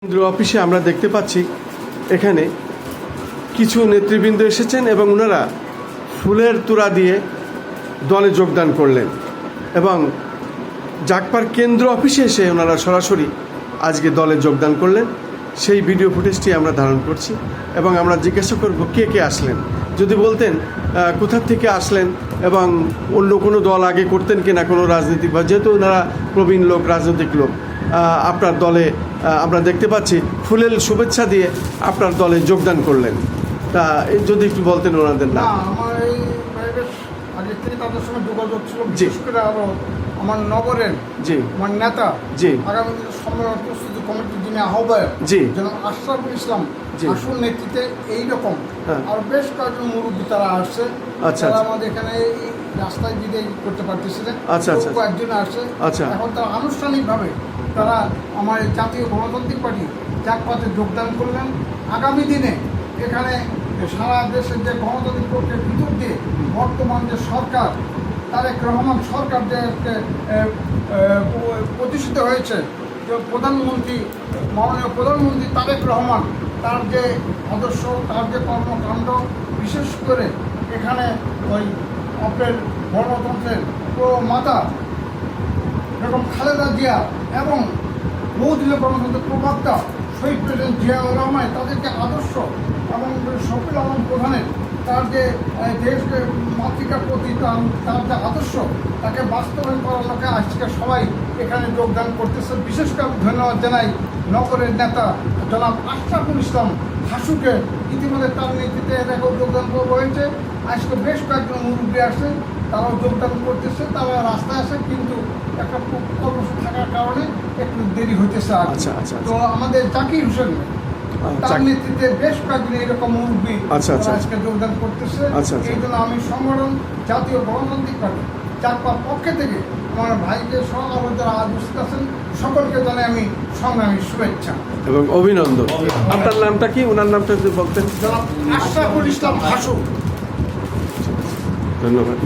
কেন্দ্র অফিসে আমরা দেখতে পাচ্ছি এখানে কিছু নেতৃবৃন্দ এসেছেন এবং ওনারা ফুলের তোড়া দিয়ে দলে যোগদান করলেন এবং জাগপার কেন্দ্র অফিসে এসে ওনারা সরাসরি আজকে দলে যোগদান করলেন। সেই ভিডিও ফুটেজটি আমরা ধারণ করছি এবং আমরা জিজ্ঞাসা করব কে কে আসলেন, যদি বলতেন কোথা থেকে আসলেন এবং অন্য কোনো দল আগে করতেন কিনা কোনো রাজনীতিক, বা যেহেতু ওনারা প্রবীণ লোক, রাজনৈতিক লোক, আপনার দলে আমরা দেখতে পাচ্ছি ফুলের শুভেচ্ছা দিয়ে আপনার দলে যোগদান করলেন, তা যদি একটু বলতেন ওনাদের নাম। আমার এই আগে থেকে তাদের সঙ্গে যোগাযোগ ছিল, বিশেষ করে আরও আমার নগরের আমার নেতা, আগামী দিনের সম্মেলন প্রস্তুতি কমিটির যিনি আহ্বায়ক জনাব আশরাফুল ইসলাম আসল নেতৃত্বে এইরকম আর বেশ কয়েকজন মুরব্বী তারা আসছে। তারা আমাদের এখানে রাস্তায় বিদায় করতে পারতেছিলেন, কয়েকজন আসছে। এখন তারা আনুষ্ঠানিকভাবে তারা আমার জাতীয় গণতান্ত্রিক পার্টি জাগপাতে যোগদান করলেন। আগামী দিনে এখানে সারা দেশের যে গণতান্ত্রিক প্রক্রিয়ার ভিতর দিয়ে বর্তমান যে সরকার তারেক রহমান সরকার যে প্রতিষ্ঠিত হয়েছে, যে প্রধানমন্ত্রী মাননীয় প্রধানমন্ত্রী তারেক রহমান, তার যে আদর্শ, তার যে কর্মকাণ্ড, বিশেষ করে এখানে ওই আপনার গণতন্ত্রের মাতা বেগম খালেদা জিয়া এবং বহুদিনের গণতন্ত্রের প্রবক্তা শহীদ প্রেসিডেন্ট জিয়াউর রহমান, তাদেরকে আদর্শ এবং শফিউল আলম প্রধানের তার যে দেশকে মাতৃকার প্রতি তার যে আদর্শ, তাকে বাস্তবায়ন করার লোকে আজকে সবাই এখানে যোগদান করতেছে। বিশেষ করে ধন্যবাদ জানাই নগরের নেতা জনাব আশরাফুল ইসলাম হাসুকে, ইতিমধ্যে তার নেতৃত্বে এলাকাও যোগদান হয়েছে। আজকে বেশ কয়েকজন মুরব্বী আসছে, তারাও যোগদান করতেছে, তারা রাস্তায় আসে, কিন্তু একটা কর্মসূচি থাকার কারণে একটু দেরি হইতেছে। তো আমাদের জাকির হোসেন তার নেতৃত্বে বেশ কয়েকদিন এরকম মুরব্বী আজকে যোগদান করতেছে। এই জন্য আমি সংগঠন জাতীয় গণতান্ত্রিক পার্টি জাগপার পক্ষে থেকে আমার ভাইকে সহ আমার যারা উপস্থিত আছেন সকলকে জানাই আমি সংগ্রামী শুভেচ্ছা এবং অভিনন্দন। আপনার নামটা কি, ওনার নামটা যদি বলতেন? আশরাফুল ইসলাম হাসু। ধন্যবাদ।